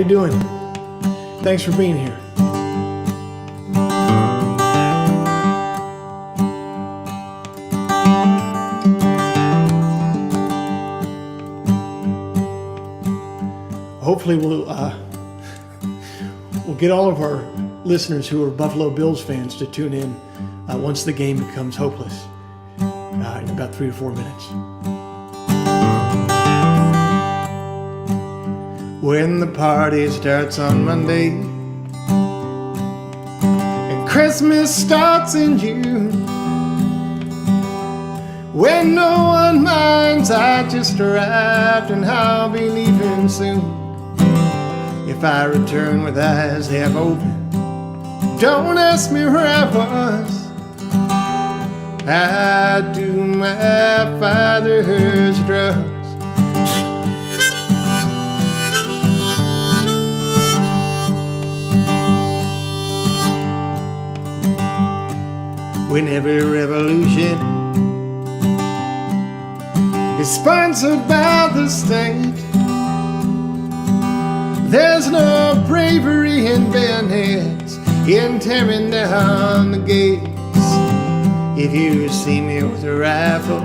you doing? Thanks for being here. Hopefully we'll get all of our listeners who are Buffalo Bills fans to tune in once the game becomes hopeless in about 3 to 4 minutes. When the party starts on Monday and Christmas starts in June, when no one minds, I just arrived and I'll be leaving soon. If I return with eyes half open, don't ask me where I was. I do my father's drugs. When every revolution is sponsored by the state, there's no bravery in bayonets in tearing down the gates. If you see me with a rifle,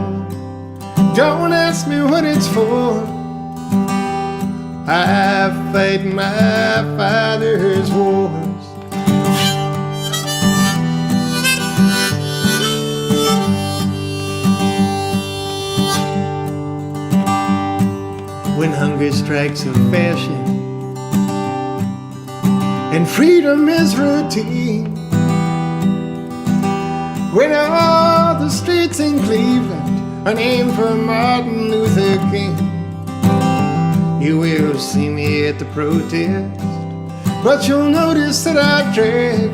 don't ask me what it's for. I fight my father's wars. When hunger strikes a fashion and freedom is routine, when all the streets in Cleveland are named for Martin Luther King, you will see me at the protest, but you'll notice that I drag.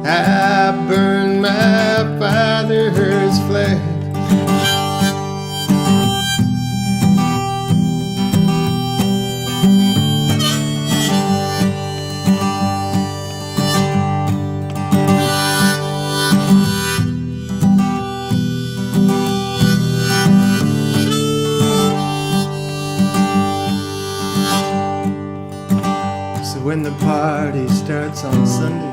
I burn my father's flag. When the party starts on Sunday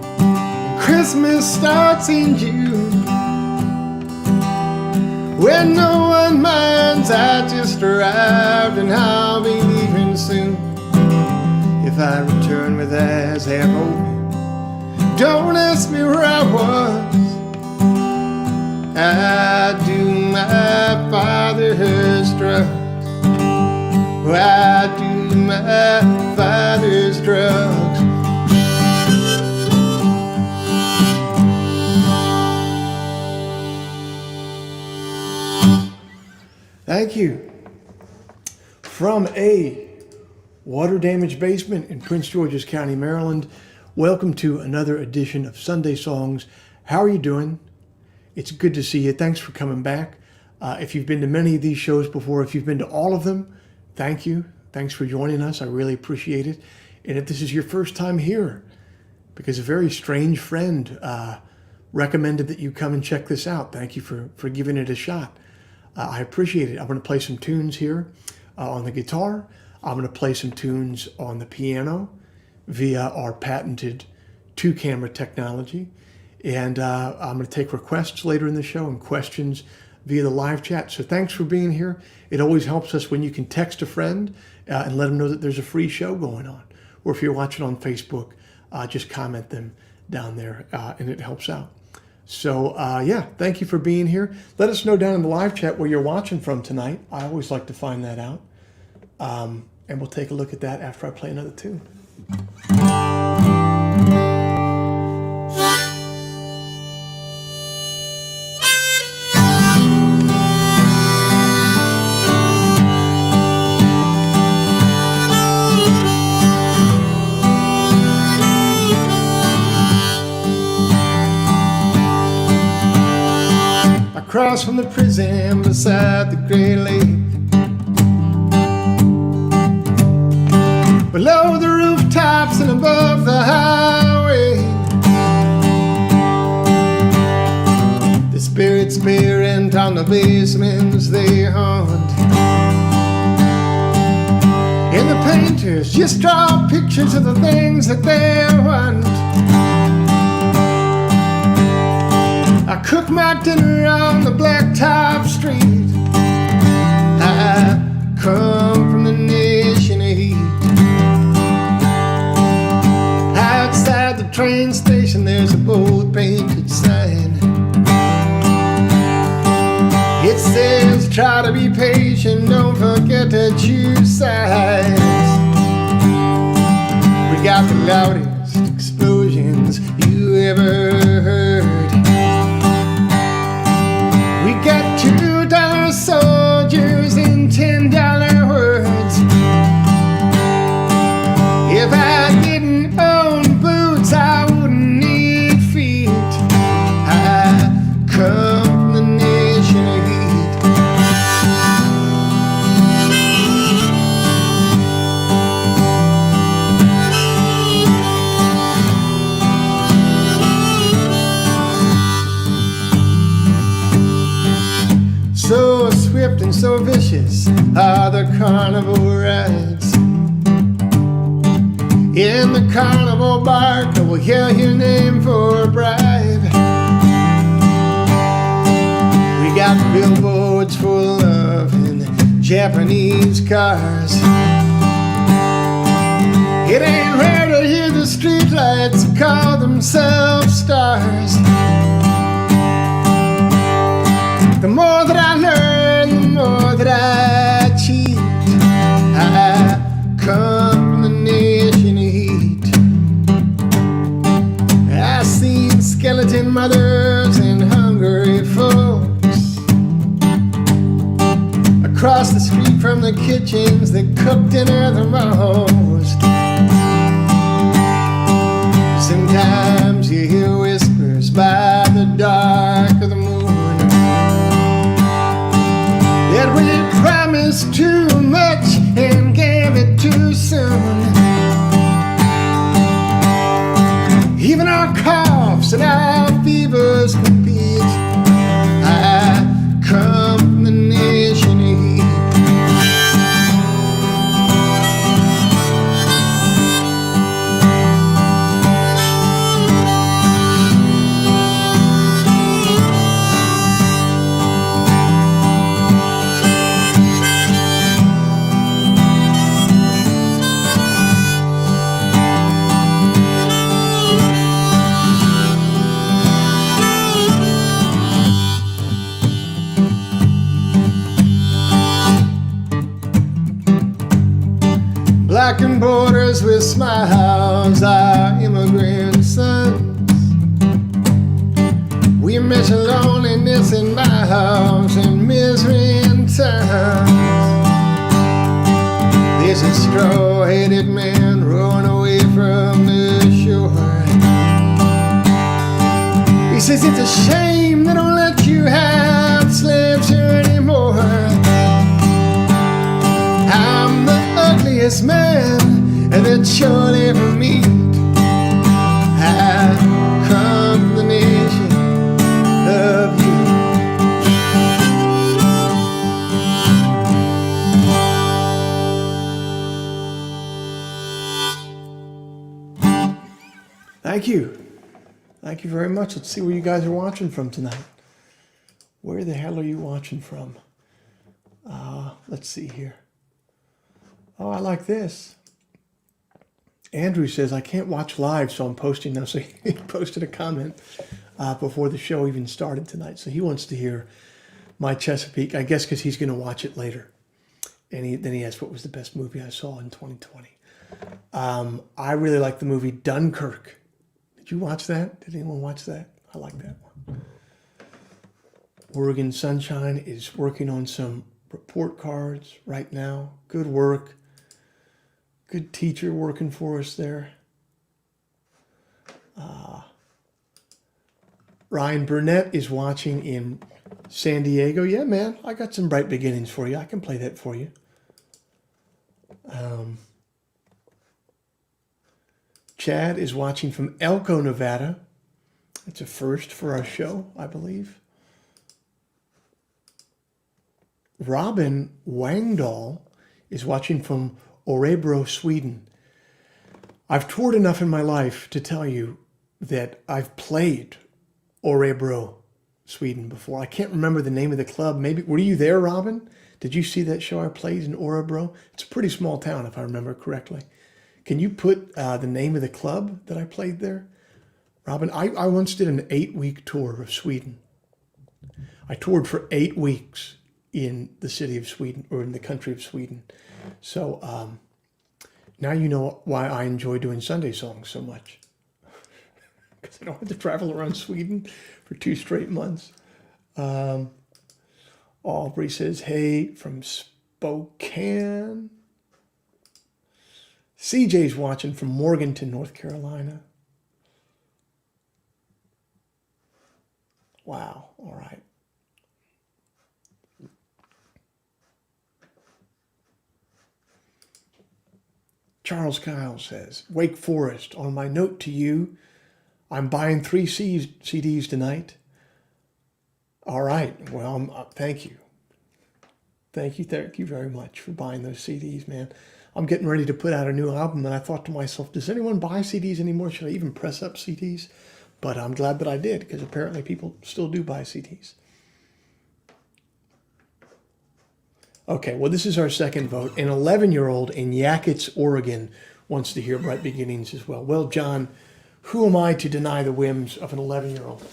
and Christmas starts in June, when no one minds, I just arrived and I'll be leaving soon. If I return with eyes half open, don't ask me where I was. I do my father's drugs. I do my father's drugs. Thank you. From a water-damaged basement in Prince George's County, Maryland, welcome to another edition of Sunday Songs. How are you doing? It's good to see you. Thanks for coming back. If you've been to many of these shows before, if you've been to all of them, thank you. Thanks for joining us. I really appreciate it. And if this is your first time here, because a very strange friend recommended that you come and check this out, thank you for giving it a shot. I appreciate it. I'm going to play some tunes here on the guitar. I'm going to play some tunes on the piano via our patented 2-camera technology. And I'm going to take requests later in the show and questions via the live chat. So thanks for being here. It always helps us when you can text a friend and let them know that there's a free show going on. Or if you're watching on Facebook, just comment them down there and it helps out. So yeah, thank you for being here. Let us know down in the live chat where you're watching from tonight. I always like to find that out. And we'll take a look at that after I play another tune. Across from the prison beside the Great Lake, below the rooftops and above the highway, the spirits parent on the basements they haunt. painters just draw pictures of the things that they want. I cook my dinner on the blacktop street. I come from the nation of heat. Outside the train station there's a bold painted sign. It says, try to be patient, don't forget to choose sides. We got the loudest explosions you ever heard. We got $2 soldiers and $10 words. If I didn't own boots, I wouldn't need feet. I come from the nation of heat. So swift and so vicious are the carnival rides. In the carnival bark, I will yell your name for a bribe. We got billboards full of Japanese cars. It ain't rare to hear the streetlights call themselves stars. The more that I learn, the more that I cheat. I come from the nation of heat. I've seen skeleton mothers and hungry folks across the street from the kitchens that cook dinner the most. Sometimes you hear whispers by the dark of the moon that we promised too much and gave it too soon. Even our coughs and our fevers compete. I come from the nation of heat. Blackened borders with smiles, our immigrant sons. We measure loneliness in miles and misery in tons. There's a straw-headed man rowing away from the shore. He says it's a shame they don't let you have slaves here anymore. I'm the ugliest man that you'll ever meet. I come from the nation of heat. Thank you. Thank you very much. Let's see where you guys are watching from tonight. Where the hell are you watching from? Let's see here. Oh, I like this. Andrew says, I can't watch live, so I'm posting now. So he posted a comment before the show even started tonight. So he wants to hear my Chesapeake, I guess because he's going to watch it later. And then he asked what was the best movie I saw in 2020. I really like the movie Dunkirk. Did you watch that? Did anyone watch that? I like that one. Oregon Sunshine is working on some report cards right now. Good work. Good teacher working for us there. Ryan Burnett is watching in San Diego. Yeah, man, I got some bright beginnings for you. I can play that for you. Chad is watching from Elko, Nevada. It's a first for our show, I believe. Robin Wangdahl is watching from Örebro, Sweden. I've toured enough in my life to tell you that I've played Örebro, Sweden before. I can't remember the name of the club. Maybe, were you there, Robin? Did you see that show I played in Örebro? It's a pretty small town, if I remember correctly. Can you put the name of the club that I played there? Robin, I once did an 8-week tour of Sweden. I toured for 8 weeks in the city of Sweden, or in the country of Sweden. So now you know why I enjoy doing Sunday songs so much. Because I don't have to travel around Sweden for 2 straight months. Aubrey says, hey, from Spokane. CJ's watching from Morganton, North Carolina. Wow, all right. Charles Kyle says, Wake Forest, on my note to you, I'm buying 3 CDs tonight. All right, well, thank you. Thank you very much for buying those CDs, man. I'm getting ready to put out a new album, and I thought to myself, does anyone buy CDs anymore? Should I even press up CDs? But I'm glad that I did, because apparently people still do buy CDs. Okay, well, this is our second vote. An 11-year-old in Yakutsk, Oregon wants to hear Bright Beginnings as well. Well, John, who am I to deny the whims of an 11-year-old?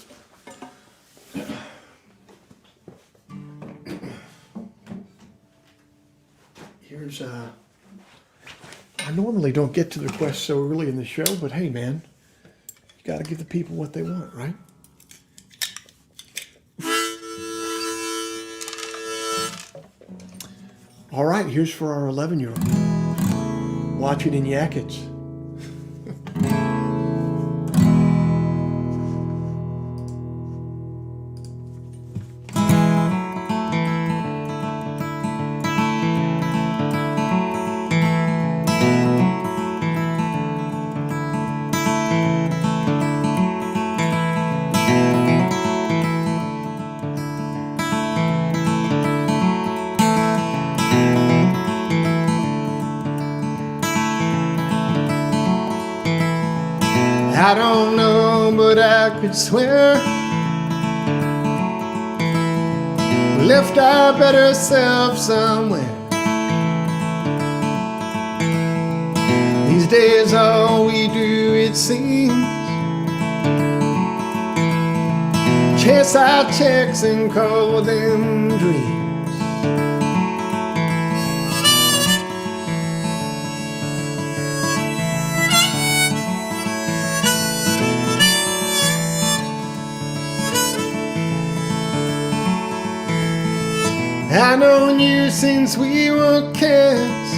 Here's, I normally don't get to the requests so early in the show, but hey, man, you got to give the people what they want, right? All right, here's for our 11-year-old. Watching in Yakutsk. I don't know, but I could swear we left our better self somewhere. These days all we do, it seems, chase our checks and call them dreams. I've known you since we were kids,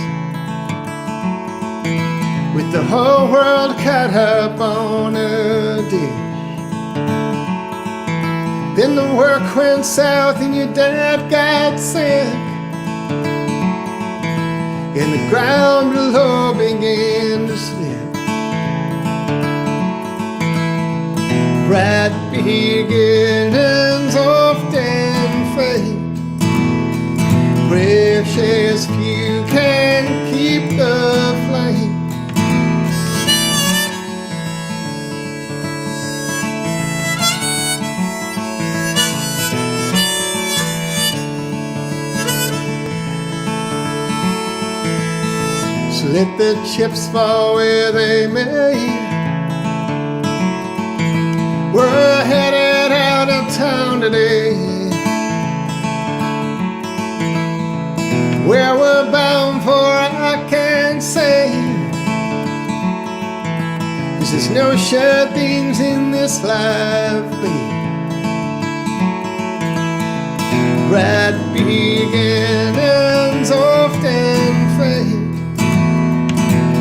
with the whole world cut up on a dish. Then the work went south and your dad got sick, and the ground below began to slip. Bright beginnings often fade, precious few can keep the flame. So let the chips fall where they may. We're headed out of town today, where we're bound for I can't say, 'cause there's no sure things in this life, babe. Bright beginnings often fade,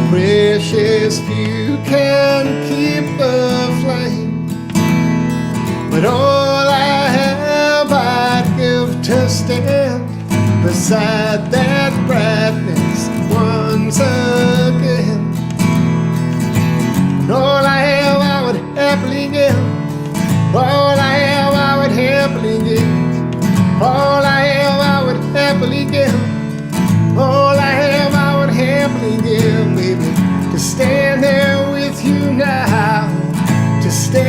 precious few can keep the flame. But all I have I'd give to stand beside that brightness once again. And all I have I would happily give, all I have I would happily give, all I have I would happily give, all I have I would happily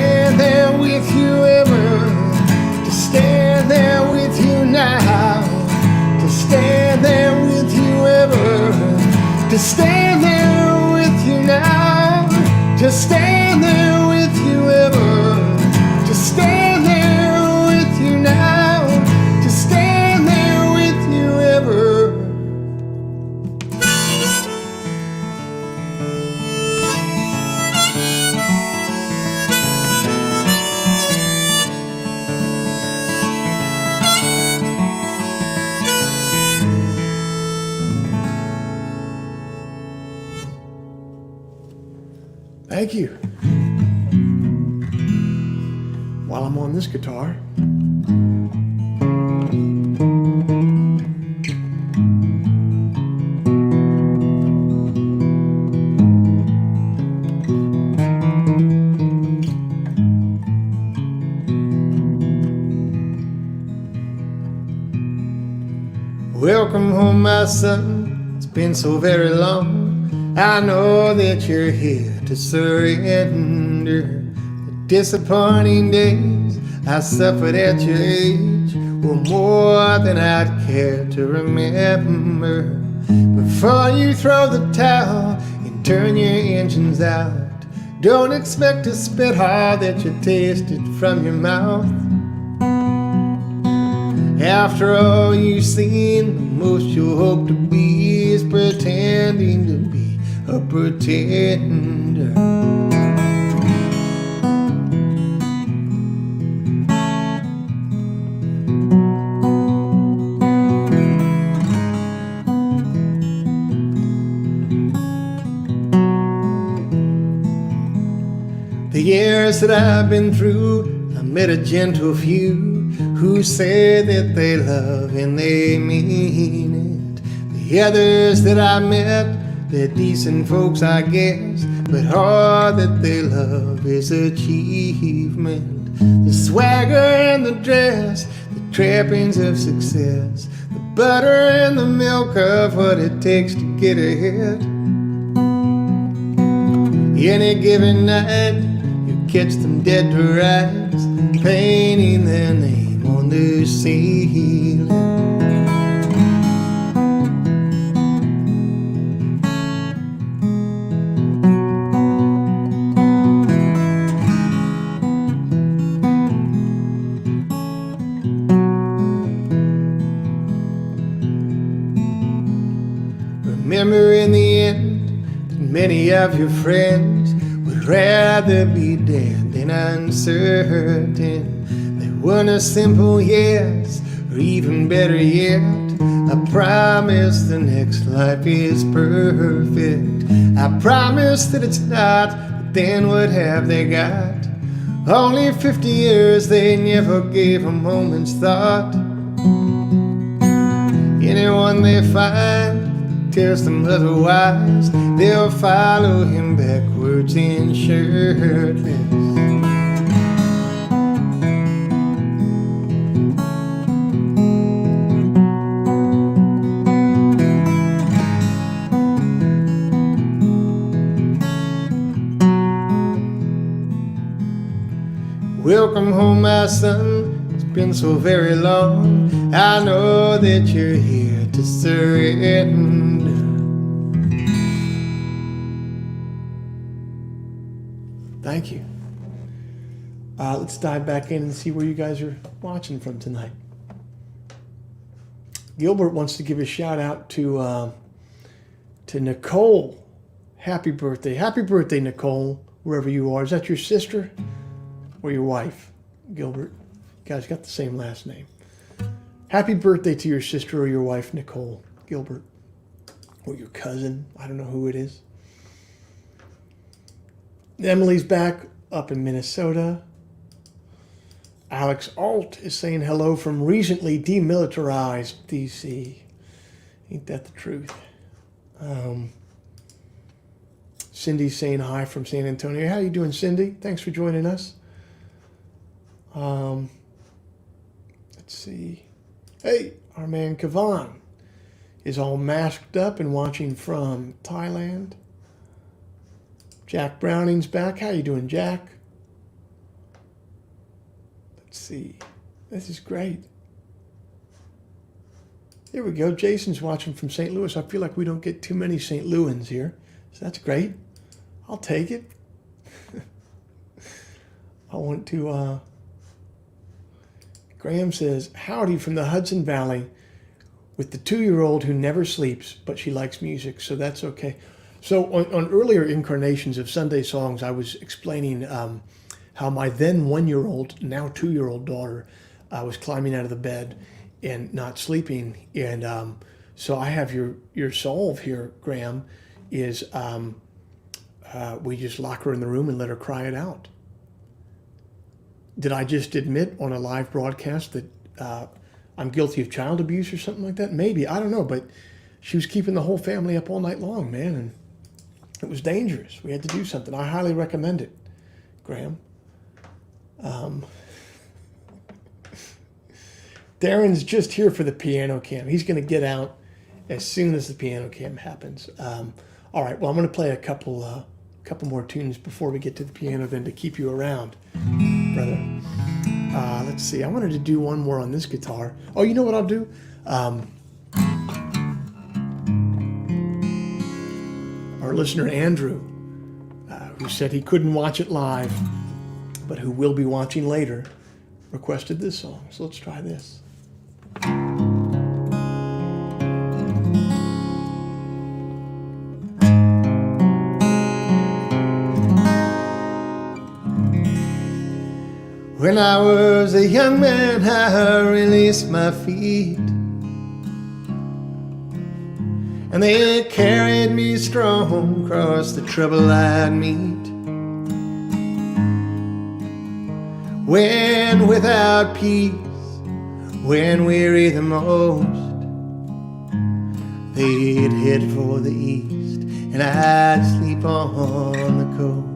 stand there with you ever, to stand there with you now, to stand there with you ever, to stand there with you now, to stand there with you ever, to stand there with you now, to stand there with you ever. Thank you. While I'm on this guitar, welcome home, my son. It's been so very long. I know that you're here to surrender. The disappointing days I suffered at your age were more than I'd care to remember. Before you throw the towel and turn your engines out, don't expect to spit all that you tasted from your mouth. After all you've seen, the most you'll hope to be is pretending to be a pretender. The years that I've been through, I met a gentle few who say that they love and they mean it. The others that I met, they're decent folks, I guess, but all that they love is achievement. The swagger and the dress, the trappings of success, the butter and the milk of what it takes to get ahead. Any given night, you catch them dead to rights, painting their name on the ceiling. Remember in the end that many of your friends would rather be dead than uncertain. They want a simple yes, or even better yet, I promise the next life is perfect. I promise that it's not, but then what have they got? Only 50 years, they never gave a moment's thought. Anyone they find tells them otherwise, they'll follow him backwards in shirtless. Welcome home, my son. It's been so very long. I know that you're here to surrender. thank you. Let's dive back in and see where you guys are watching from tonight. Gilbert wants to give a shout out to Nicole. Happy birthday. Happy birthday, Nicole, wherever you are. Is that your sister or your wife, Gilbert? You guys got the same last name. Happy birthday to your sister or your wife, Nicole, Gilbert. Or your cousin. I don't know who it is. Emily's back up in Minnesota. Alex Alt is saying hello from recently demilitarized DC. Ain't that the truth? Cindy's saying hi from San Antonio. How you doing, Cindy? Thanks for joining us. Let's see. Hey, our man Kavan is all masked up and watching from Thailand. Jack Browning's back. How you doing, Jack? Let's see. This is great. There we go. Jason's watching from St. Louis. I feel like we don't get too many St. Louisans here. So that's great. I'll take it. I want to, Graham says, howdy from the Hudson Valley with the 2-year-old who never sleeps, but she likes music, so that's okay. So on earlier incarnations of Sunday Songs, I was explaining how my then 1-year-old, now 2-year-old daughter was climbing out of the bed and not sleeping. And so I have your solve here, Graham, is we just lock her in the room and let her cry it out. Did I just admit on a live broadcast that I'm guilty of child abuse or something like that? Maybe, I don't know, but she was keeping the whole family up all night long, man, and it was dangerous. We had to do something. I highly recommend it, Graham. Darren's just here for the piano cam. He's going to get out as soon as the piano cam happens. All right, well, I'm going to play a couple more tunes before we get to the piano then to keep you around, brother. Let's see. I wanted to do one more on this guitar. Oh, you know what I'll do? Our listener, Andrew, who said he couldn't watch it live, but who will be watching later, requested this song. So let's try this. When I was a young man, I released my feet, and they carried me strong across the trouble I'd meet. When without peace, when weary the most, they'd head for the east, and I'd sleep on the coast.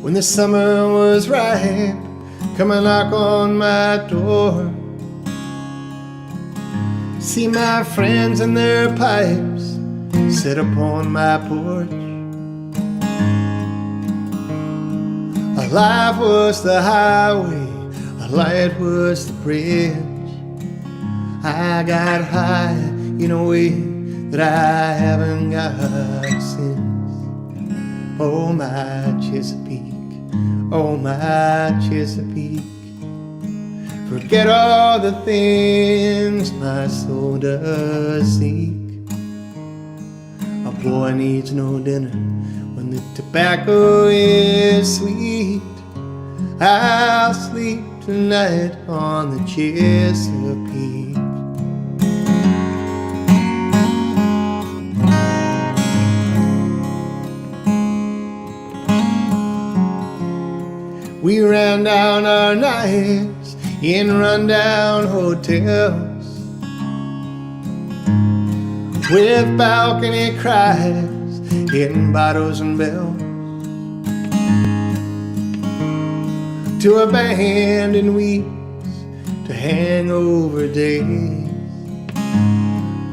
When the summer was ripe, come and knock on my door. See my friends and their pipes sit upon my porch. Life was the highway, light was the bridge. I got high in a way that I haven't got since. Oh my Chesapeake, oh my Chesapeake, forget all the things my soul does seek. A boy needs no dinner when the tobacco is sweet. I'll sleep tonight on the Chesapeake. We ran down our nights in rundown hotels with balcony cries, hitting bottles and bells, to abandoned weeks, to hangover days,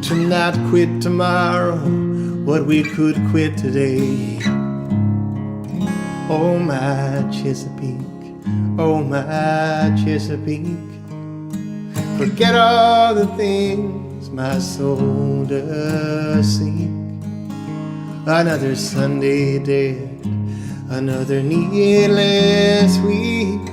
to not quit tomorrow what we could quit today. Oh my Chesapeake, oh my Chesapeake, forget all the things my soul does seek. Another Sunday dead, another needless week.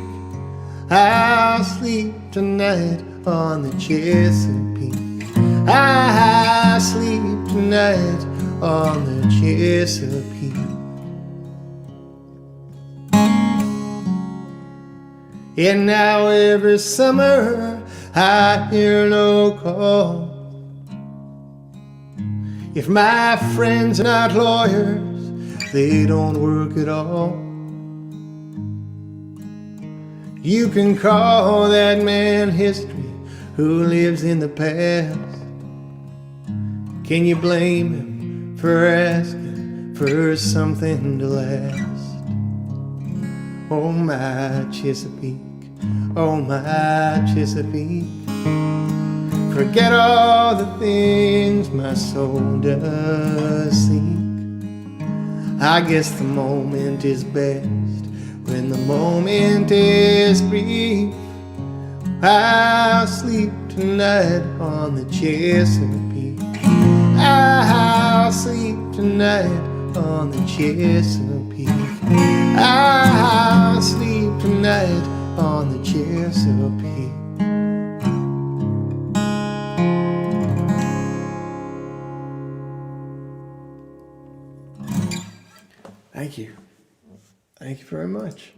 I'll sleep tonight on the Chesapeake. I'll sleep tonight on the Chesapeake. And now every summer I hear no call. If my friends are not lawyers, they don't work at all. You can call that man history who lives in the past. Can you blame him for asking for something to last? Oh my Chesapeake, oh my Chesapeake, forget all the things my soul does seek. I guess the moment is best when the moment is brief. I'll sleep tonight on the Chesapeake. I'll sleep tonight on the Chesapeake. I'll sleep tonight on the Chesapeake. Thank you. Thank you very much.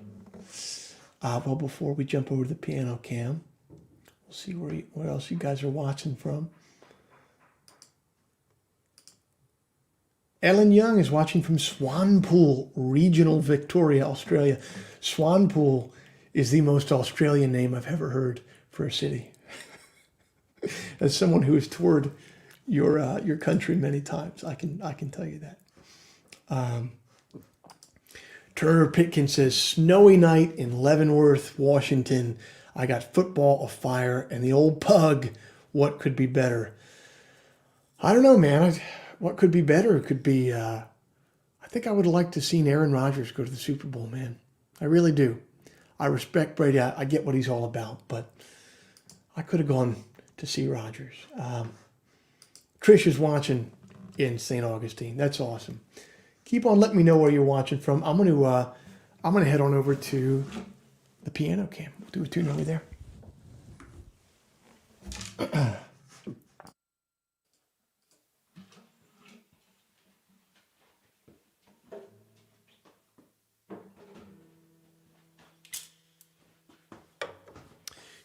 Well, before we jump over to the piano cam, we'll see where else you guys are watching from. Ellen Young is watching from Swanpool, regional Victoria, Australia. Swanpool is the most Australian name I've ever heard for a city. As someone who has toured your country many times, I can tell you that. Turner Pitkin says, snowy night in Leavenworth, Washington. I got football, a fire, and the old pug. What could be better? I don't know, man. What could be better? It could be, I think I would like to see Aaron Rodgers go to the Super Bowl, man. I really do. I respect Brady. I get what he's all about, but I could have gone to see Rodgers. Trish is watching in St. Augustine. That's awesome. Keep on letting me know where you're watching from. I'm gonna head on over to the piano cam. We'll do a tune over there.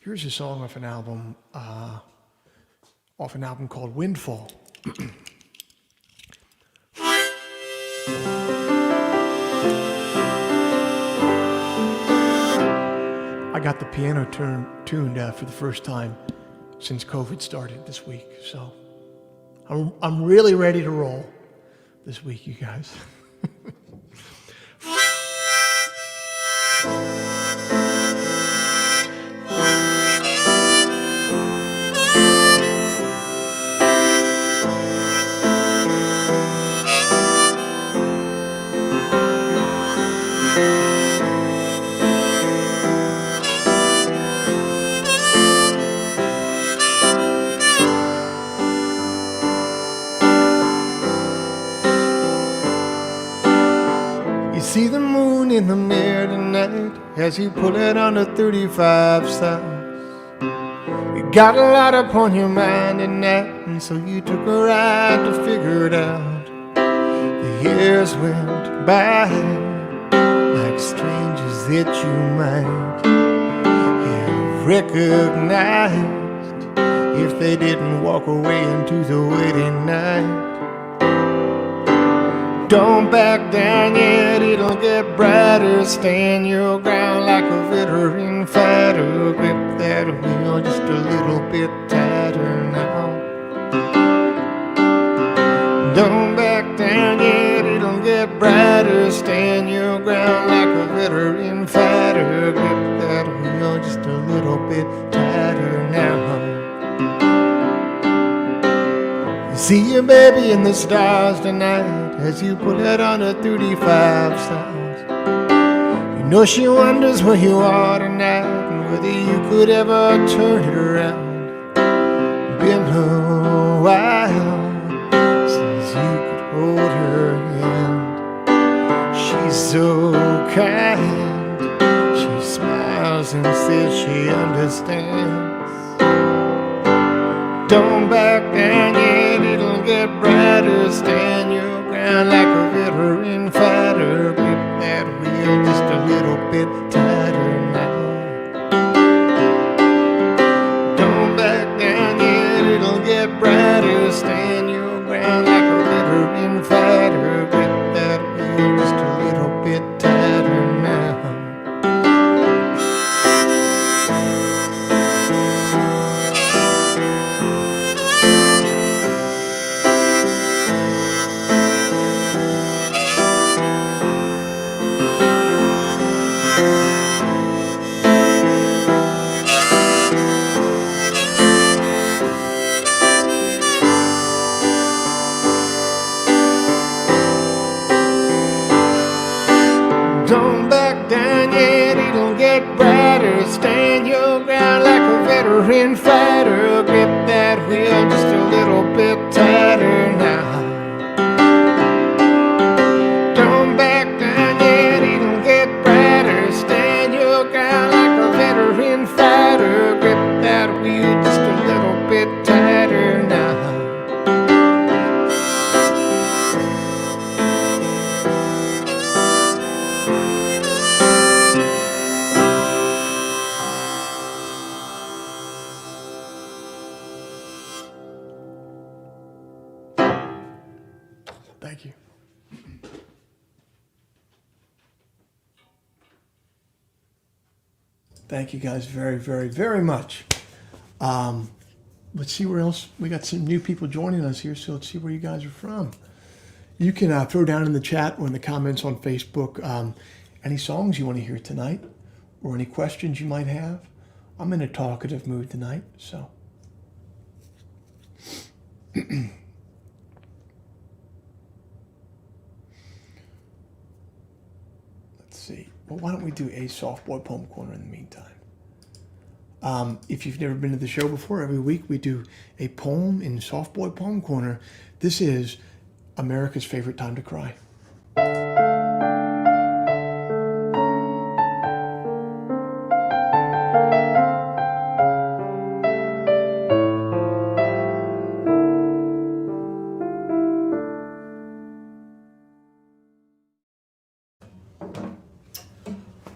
Here's a song off an album called Windfall. I got the piano tuned for the first time since COVID started this week, so I'm really ready to roll this week, you guys. See the moon in the mirror tonight as you pull it on the 35 south. You got a lot upon your mind tonight, and so you took a ride to figure it out. The years went by like strangers that you might have recognized if they didn't walk away into the waiting night. Don't back down yet, it'll get brighter. Stand your ground like a veteran fighter. Grip that wheel just a little bit tighter now. Don't back down yet, it'll get brighter. Stand your ground like a veteran fighter. Grip that wheel just a little bit tighter now. See your baby in the stars tonight as you pull it on a 35 south. You know she wonders where you are tonight and whether you could ever turn it around. Been a while since you could hold her hand. She's so kind, she smiles and says she understands. Don't back down yet, it'll get brighter. Stand your ground like a veteran fighter. Grip that wheel just a little bit tighter now. Don't back down yet, it'll get brighter. Stand your ground like a veteran fighter. Grip that wheel just a little bit tighter now. Don't back down yet, it'll get brighter. Stand your ground like a veteran fighter. Grip that wheel just a little bit tighter now. Don't back down yet, it'll get brighter. Stand your ground like a veteran fighter. Grip that wheel just a little bit tighter now. Thank you. Thank you guys very, very, very much. Let's see where else. We got some new people joining us here, so let's see where you guys are from. You can throw down in the chat or in the comments on Facebook any songs you want to hear tonight or any questions you might have. I'm in a talkative mood tonight, so. Let's see. Well, why don't we do a soft boy poem corner in the meantime? If you've never been to the show before, every week we do a poem in Soft Boy Poem Corner. This is America's favorite time to cry.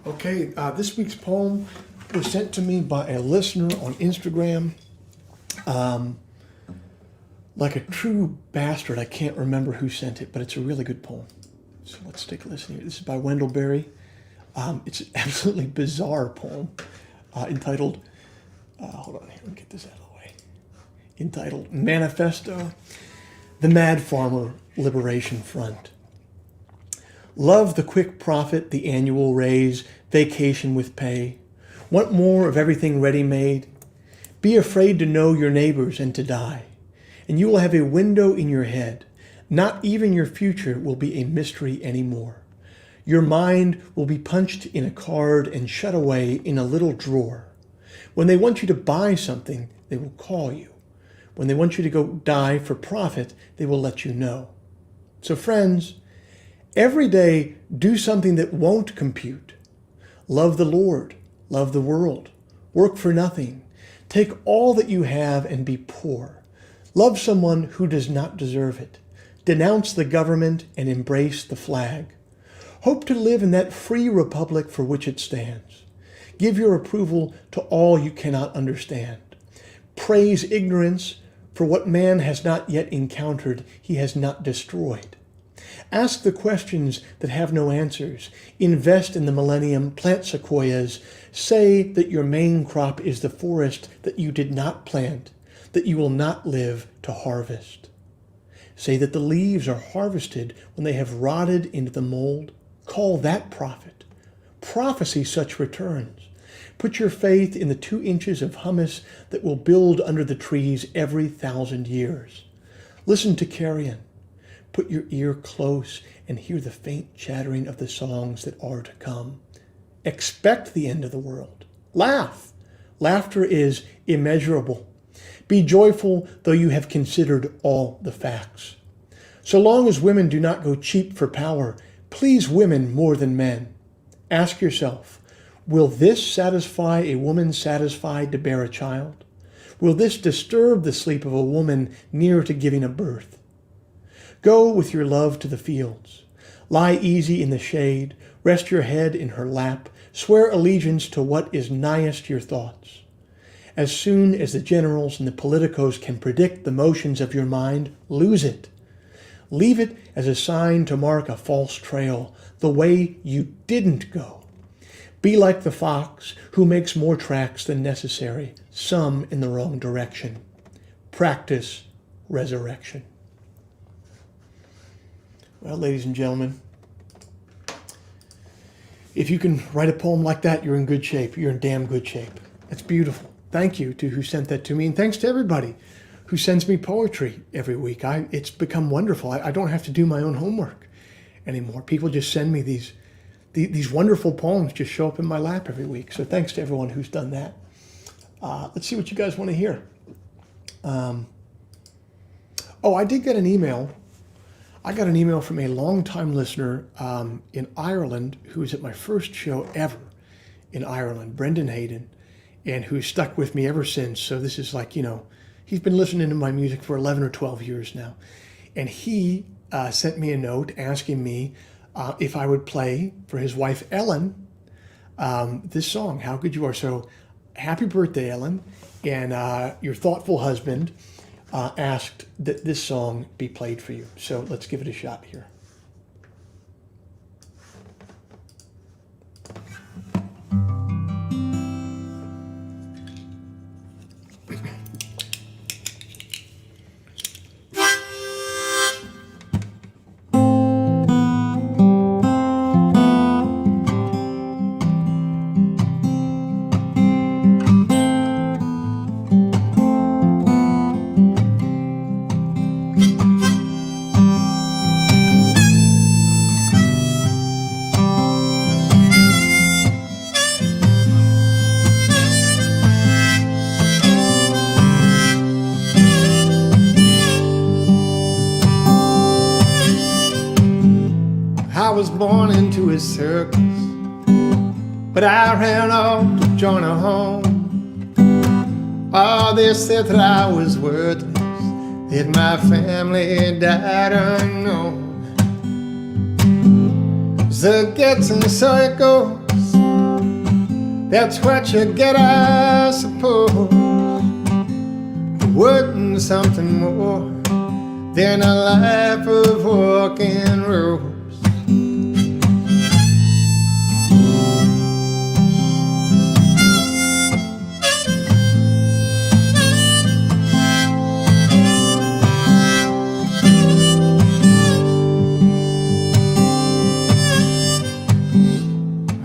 Okay, this week's poem was sent to me by a listener on Instagram. Like a true bastard, I can't remember who sent it, but it's a really good poem. So let's take a listen here. This is by Wendell Berry. It's an absolutely bizarre poem entitled, hold on here, let me get this out of the way. Entitled Manifesto, the Mad Farmer Liberation Front. Love the quick profit, the annual raise, vacation with pay. Want more of everything ready-made? Be afraid to know your neighbors and to die. And you will have a window in your head. Not even your future will be a mystery anymore. Your mind will be punched in a card and shut away in a little drawer. When they want you to buy something, they will call you. When they want you to go die for profit, they will let you know. So friends, every day do something that won't compute. Love the Lord, love the world, work for nothing. Take all that you have and be poor. Love someone who does not deserve it. Denounce the government and embrace the flag. Hope to live in that free republic for which it stands. Give your approval to all you cannot understand. Praise ignorance, for what man has not yet encountered, he has not destroyed. Ask the questions that have no answers. Invest in the millennium, plant sequoias. Say that your main crop is the forest that you did not plant, that you will not live to harvest. Say that the leaves are harvested when they have rotted into the mold. Call that profit. Prophesy such returns. Put your faith in the 2 inches of humus that will build under the trees every 1,000 years. Listen to carrion. Put your ear close and hear the faint chattering of the songs that are to come. Expect the end of the world. Laugh. Laughter is immeasurable. Be joyful, though you have considered all the facts. So long as women do not go cheap for power, please women more than men. Ask yourself, will this satisfy a woman satisfied to bear a child? Will this disturb the sleep of a woman near to giving a birth? Go with your love to the fields. Lie easy in the shade. Rest your head in her lap. Swear allegiance to what is nighest your thoughts. As soon as the generals and the politicos can predict the motions of your mind, lose it. Leave it as a sign to mark a false trail, the way you didn't go. Be like the fox who makes more tracks than necessary, some in the wrong direction. Practice resurrection. Well, ladies and gentlemen, if you can write a poem like that, you're in good shape. You're in damn good shape. That's beautiful. Thank you to who sent that to me, and thanks to everybody who sends me poetry every week. It's become wonderful. I don't have to do my own homework anymore. People just send me these these wonderful poems just show up in my lap every week. So thanks to everyone who's done that. Let's see what you guys want to hear. Oh, I did get an email. I got an email from a longtime listener in Ireland who was at my first show ever in Ireland, Brendan Hayden, and who's stuck with me ever since. So this is like, he's been listening to my music for 11 or 12 years now. And he sent me a note asking me if I would play for his wife, Ellen, this song, How Good You Are. So happy birthday, Ellen. And your thoughtful husband asked that this song be played for you. So let's give it a shot here. I was born into a circus, but I ran off to join a home. Oh, they said that I was worthless, that my family died unknown. So it gets and so it goes, that's what you get, I suppose. Wasn't something more than a life of walking ropes.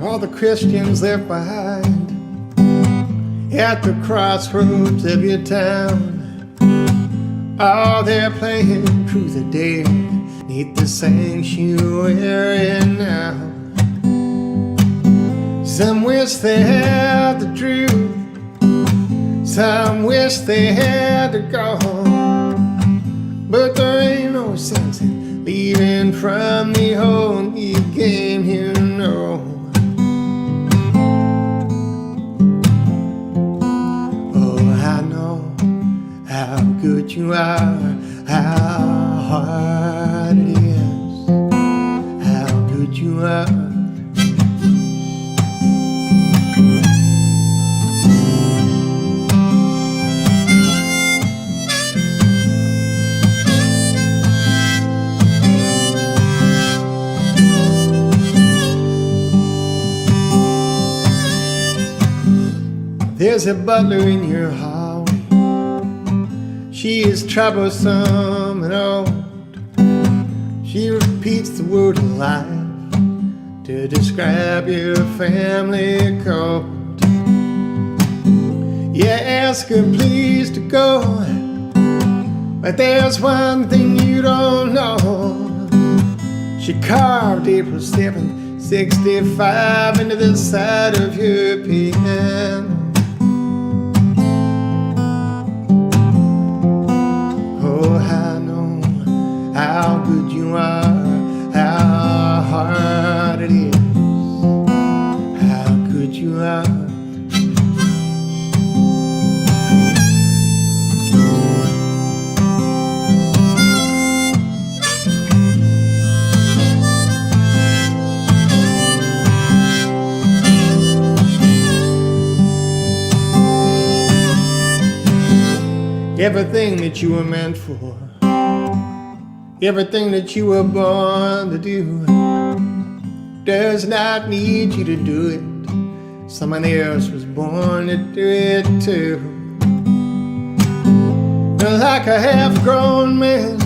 All the Christians left behind at the crossroads of your town. Oh, they're playing truth or dare neath the sanctuary now. Some wish they had the truth, some wish they had the gold, but there ain't no sense in leaving from the holy game, you know. How good you are, how hard it is, how good you are. There's a butler in your heart. She is troublesome and old. She repeats the word of life to describe your family code. You ask her please to go, but there's one thing you don't know. She carved April 7th, 65 into the side of your piano. How good you are, how hard it is, how good you are. Everything that you were meant for, everything that you were born to do, does not need you to do it. Someone else was born to do it too. Like a half-grown man,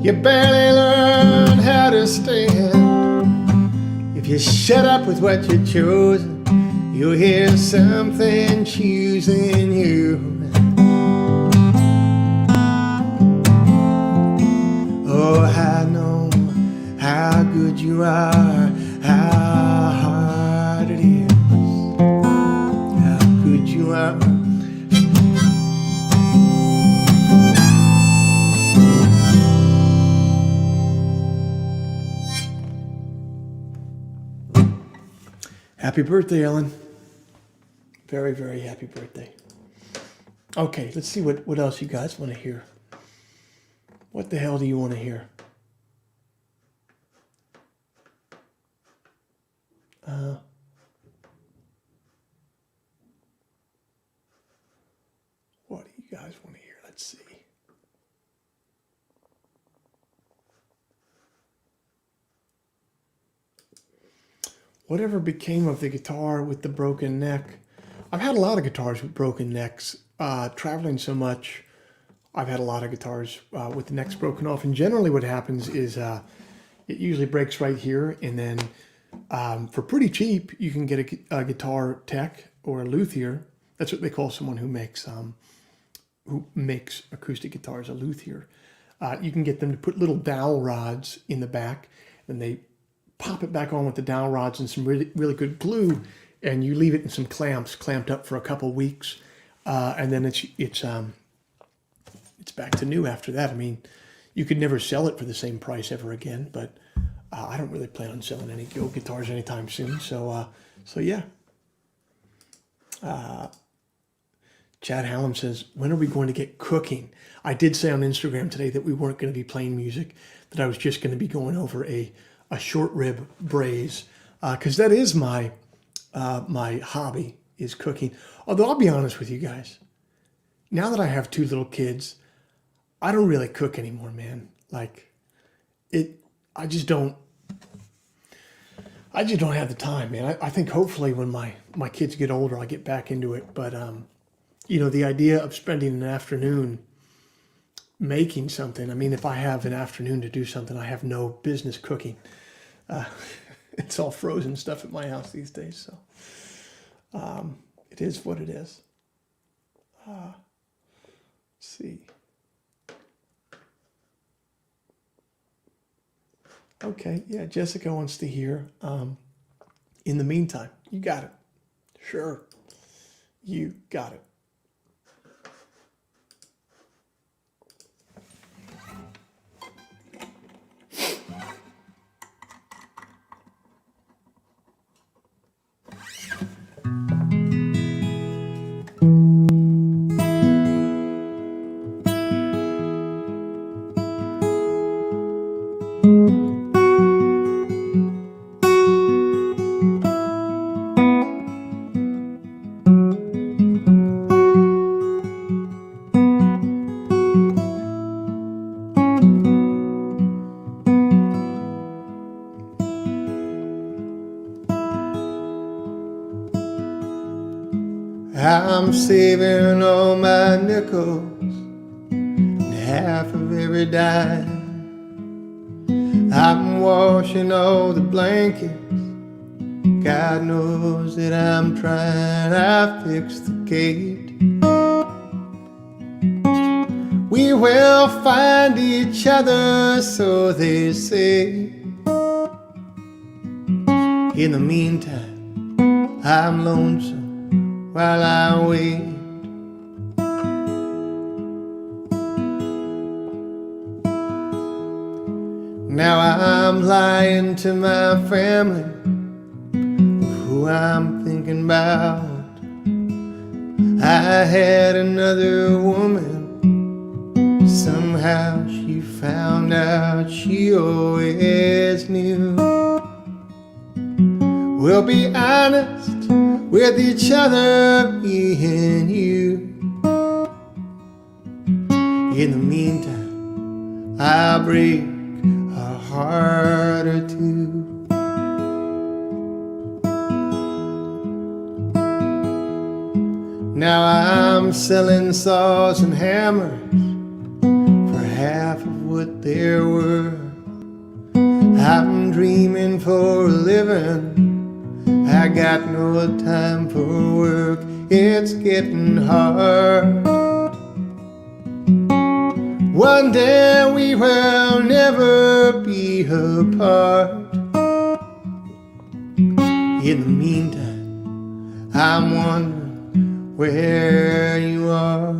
you barely learn how to stand. If you shut up with what you're chosen, you'll hear something choosing you. Oh, I know how good you are, Happy birthday, Ellen. Very, very happy birthday. Okay, let's see what else you guys want to hear. What the hell do you want to hear? What do you guys want to hear? Let's see. Whatever became of the guitar with the broken neck? I've had a lot of guitars with broken necks. Traveling so much, I've had a lot of guitars with the necks broken off. And generally what happens is it usually breaks right here. And then for pretty cheap, you can get a guitar tech or a luthier. That's what they call someone who makes acoustic guitars, a luthier. You can get them to put little dowel rods in the back, and they pop it back on with the dowel rods and some really, really good glue, and you leave it in some clamps clamped up for a couple weeks, and then it's back to new after that. I mean, you could never sell it for the same price ever again, but I don't really plan on selling any old guitars anytime soon. So yeah. Chad Hallam says, when are we going to get cooking? I did say on Instagram today that we weren't going to be playing music, that I was just going to be going over a short rib braise, because that is my hobby, is cooking. Although I'll be honest with you guys, now that I have 2 little kids, I don't really cook anymore, man. Like I just don't have the time, man. I think hopefully when my kids get older, I'll get back into it. But you know, the idea of spending an afternoon making something. I mean, if I have an afternoon to do something, I have no business cooking. It's all frozen stuff at my house these days, so it is what it is. Let's see. Okay, yeah, Jessica wants to hear In the Meantime. You got it. Sure. You got it. I'm saving all my nickels and half of every dime. I'm washing all the blankets. God knows that I'm trying. I fixed the gate. We will find each other, so they say. In the meantime, I'm lonesome while I wait. Now I'm lying to my family, who I'm thinking about. I had another woman, somehow she found out, she always knew. We'll be honest with each other, me and you. In the meantime, I'll break a heart or two. Now I'm selling saws and hammers for half of what they're worth. I'm dreaming for a living, I got no time for work, it's getting hard. One day we will never be apart. In the meantime, I'm wondering where you are.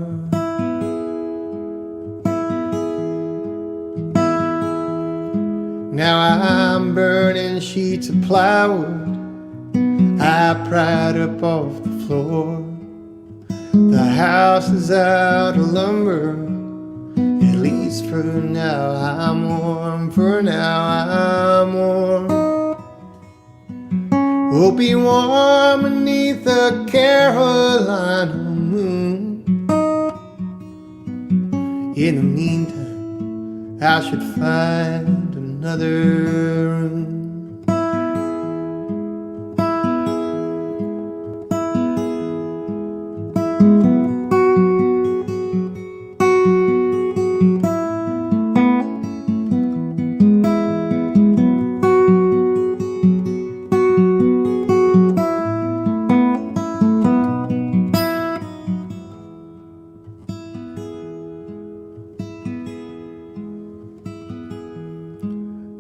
Now I'm burning sheets of plywood, I pried up off the floor. The house is out of lumber. At least for now I'm warm. For now I'm warm. We'll be warm beneath the Carolina moon. In the meantime, I should find another room.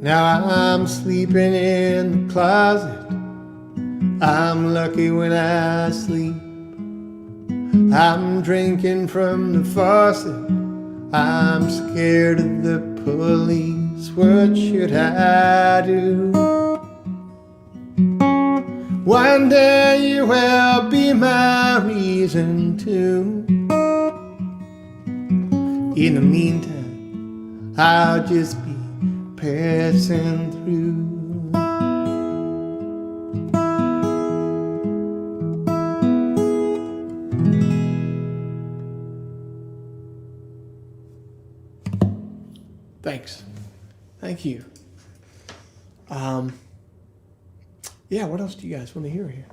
Now I'm sleeping in the closet. I'm lucky when I sleep. I'm drinking from the faucet. I'm scared of the police. What should I do? One day you will be my reason too. In the meantime, I'll just be passing through. Thanks. Thank you. Yeah, what else do you guys want to hear here?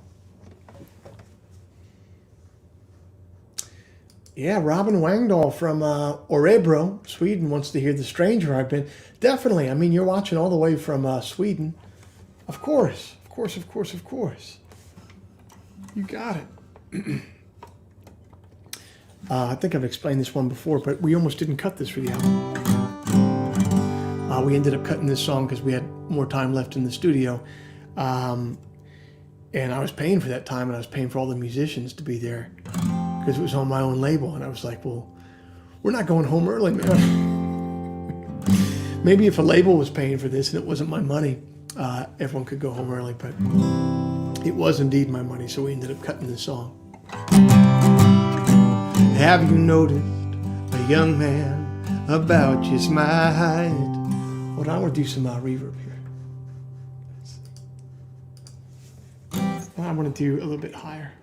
Yeah, Robin Wangdahl from Örebro, Sweden, wants to hear The Stranger I've Been. Definitely. I mean, you're watching all the way from Sweden. Of course. Of course, of course, of course. You got it. I think I've explained this one before, but we almost didn't cut this for the album. We ended up cutting this song because we had more time left in the studio. And I was paying for that time, and I was paying for all the musicians to be there because it was on my own label. And I was like, well, we're not going home early, man. Maybe if a label was paying for this and it wasn't my money, everyone could go home early, but it was indeed my money, so we ended up cutting this song. Have you noticed a young man about just my height? Hold on, I want to do some reverb here. I want to do a little bit higher.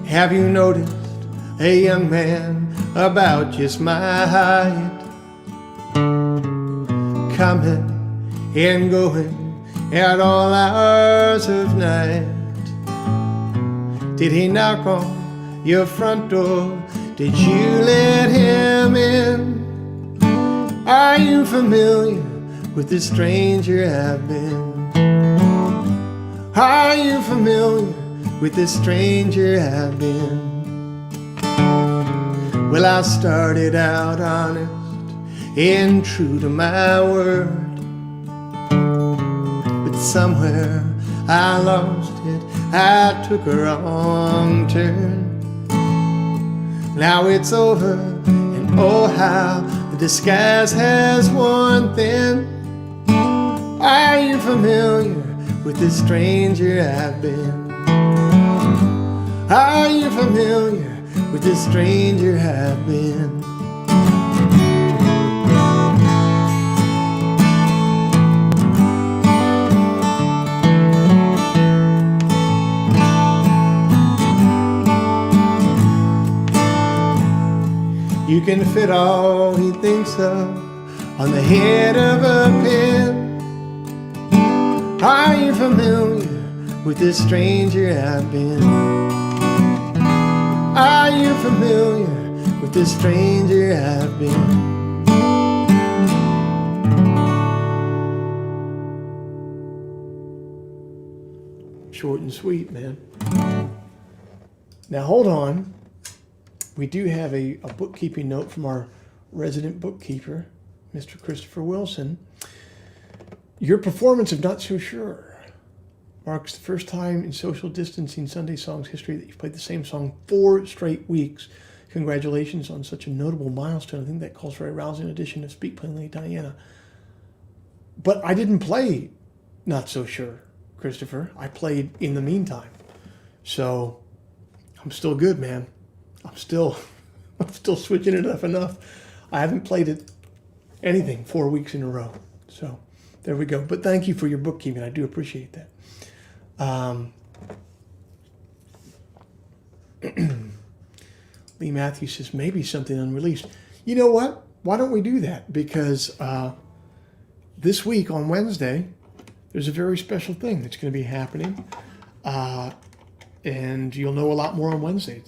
Have you noticed a young man about just my height? Coming and going at all hours of night. Did he knock on your front door? Did you let him in? Are you familiar with the stranger I've been? Are you familiar with the stranger I've been? Well, I started out honest and true to my word, but somewhere I lost it. I took a wrong turn. Now it's over, and oh how the disguise has worn thin. Are you familiar with the stranger I've been? Are you familiar with the stranger I've been? You can fit all he thinks of on the head of a pin. Are you familiar with this stranger I've been? Are you familiar with this stranger I've been? Short and sweet, man. Now hold on. We do have a bookkeeping note from our resident bookkeeper, Mr. Christopher Wilson. Your performance of Not So Sure marks the first time in social distancing Sunday Songs history that you've played the same song 4 straight weeks. Congratulations on such a notable milestone. I think that calls for a rousing edition of Speak Plainly, Diana. But I didn't play Not So Sure, Christopher. I played In the Meantime. So I'm still good, man. I'm still switching it up enough. I haven't played it anything 4 weeks in a row. So there we go. But thank you for your bookkeeping. I do appreciate that. Lee Matthews says maybe something unreleased. You know what? Why don't we do that? Because this week on Wednesday, there's a very special thing that's going to be happening. And you'll know a lot more on Wednesday.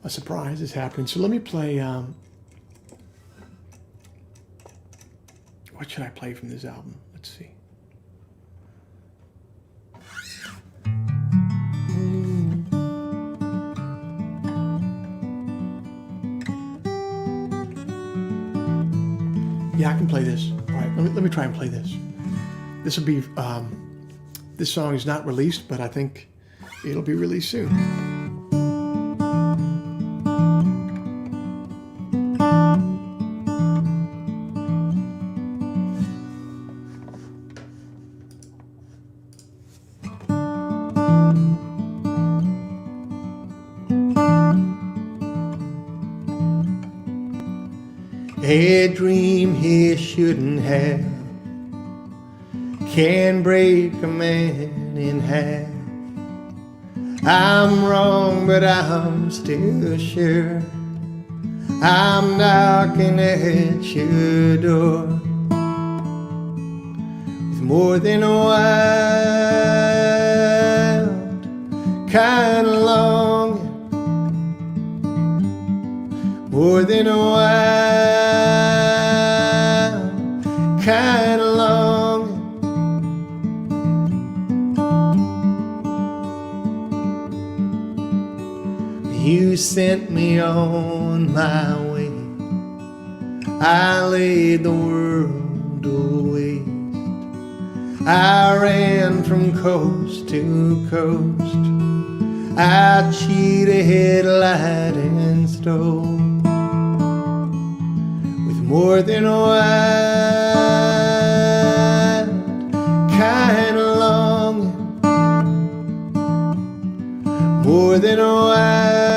A surprise is happening. So let me play, what should I play from this album? Let's see. Yeah, I can play this. All right, let me try and play this. This will be, this song is not released, but I think it'll be released soon. A dream he shouldn't have can break a man in half. I'm wrong, but I'm still sure I'm knocking at your door with more than a wild kind of longing, more than a wild kind of longing. You sent me on my way, I laid the world to waste. I ran from coast to coast, I cheated, lied and stole with more than a wild kind of longing, more than a wild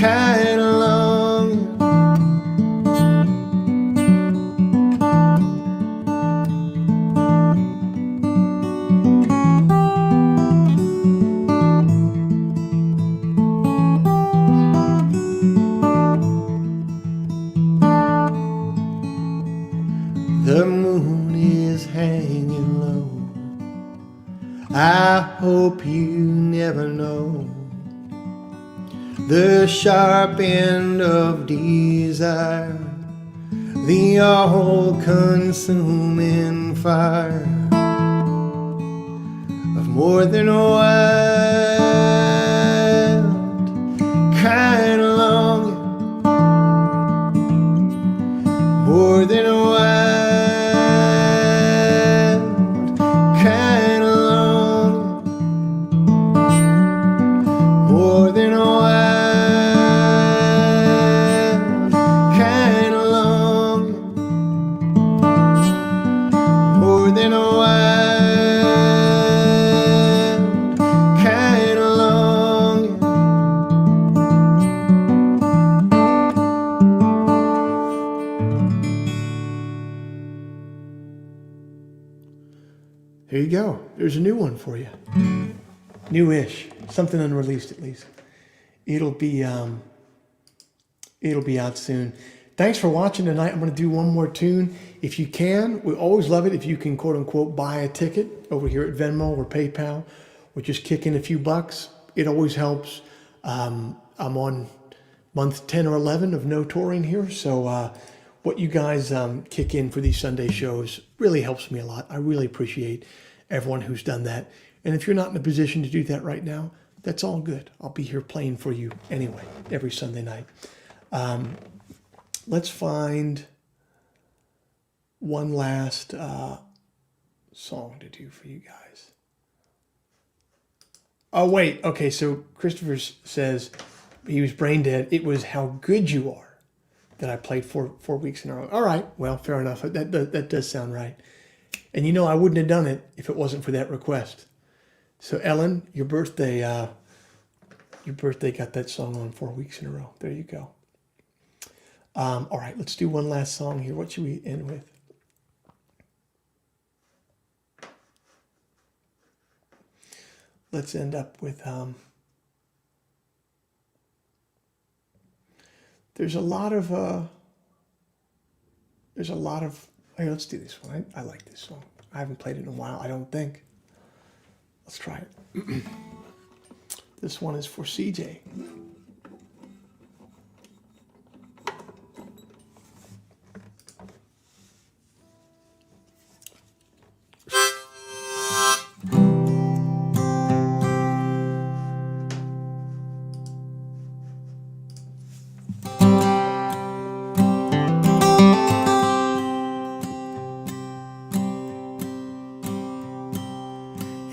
kind of longing. The moon is hanging low, I hope you never know the sharp end of desire, the all-consuming fire of more than a wild kind of longing, more than a wild kind of longing, more than a wild kind of longing, more than a wild kind of longing. There you go. There's a new one for you. New-ish. Something unreleased at least. It'll be out soon. Thanks for watching tonight. I'm going to do one more tune. If you can, we always love it if you can quote unquote buy a ticket over here at Venmo or PayPal, or just kick in a few bucks. It always helps. I'm on month 10 or 11 of no touring here, so what you guys kick in for these Sunday shows really helps me a lot. I really appreciate everyone who's done that. And if you're not in a position to do that right now, that's all good. I'll be here playing for you anyway, every Sunday night. Let's find one last song to do for you guys. Oh, wait. Okay, so Christopher says he was brain dead. It was How Good You Are that I played 4 weeks in a row. All right. Well, fair enough. That does sound right. And you know, I wouldn't have done it if it wasn't for that request. So, Ellen, your birthday got that song on 4 weeks in a row. There you go. All right, let's do one last song here. What should we end with? Let's end up with, there's a lot of, hey, let's do this one. I like this song. I haven't played it in a while, I don't think. Let's try it. This one is for CJ.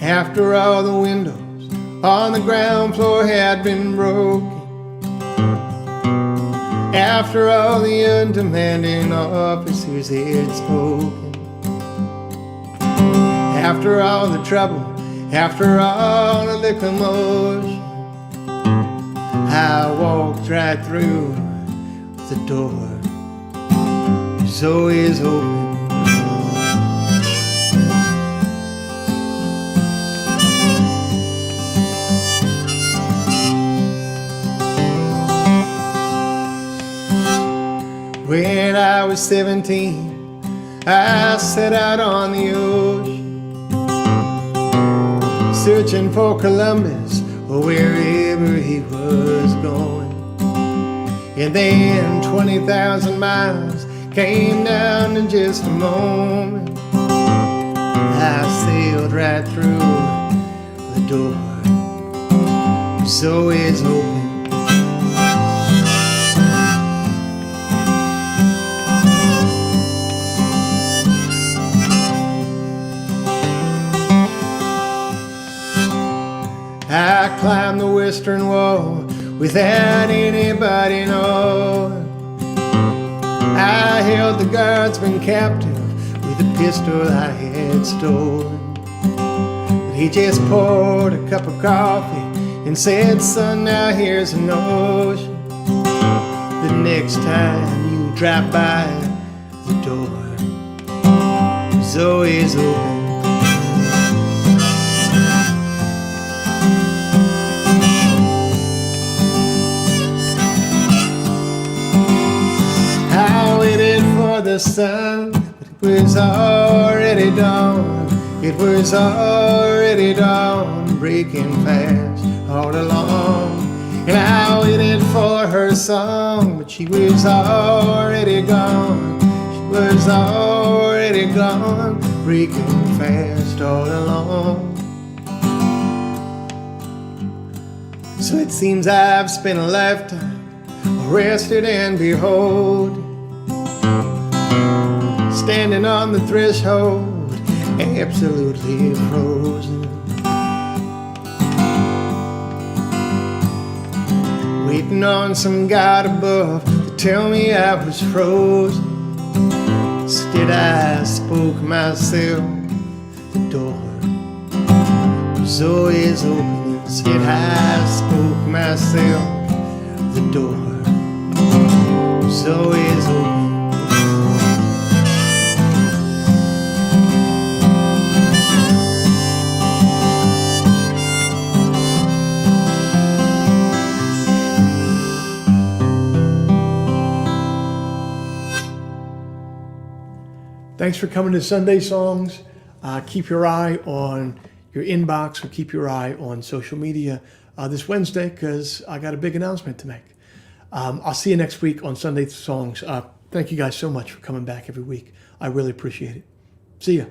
After all the windows on the ground floor had been broken, after all the undemanding officers had spoken, after all the trouble, after all of the commotion, I walked right through the door. It's always open. When I was 17, I set out on the ocean, searching for Columbus or wherever he was going. And then 20,000 miles came down in just a moment. I sailed right through the door. It's always open. I climbed the western wall without anybody knowing. I held the guardsman captive with a pistol I had stolen. But he just poured a cup of coffee and said, "Son, now here's a notion. The next time you drop by the door, it's always open." The sun, but it was already dawn. It was already dawn, breaking fast all along. And I waited for her song, but she was already gone. She was already gone, breaking fast all along. So it seems I've spent a lifetime arrested and behold, standing on the threshold, absolutely frozen, waiting on some God above to tell me I was frozen. Instead I spoke myself, the door was always open. Instead I spoke myself, the door was always open. Thanks for coming to Sunday Songs. Keep your eye on your inbox or keep your eye on social media this Wednesday because I got a big announcement to make. I'll see you next week on Sunday Songs. Thank you guys so much for coming back every week. I really appreciate it. See ya.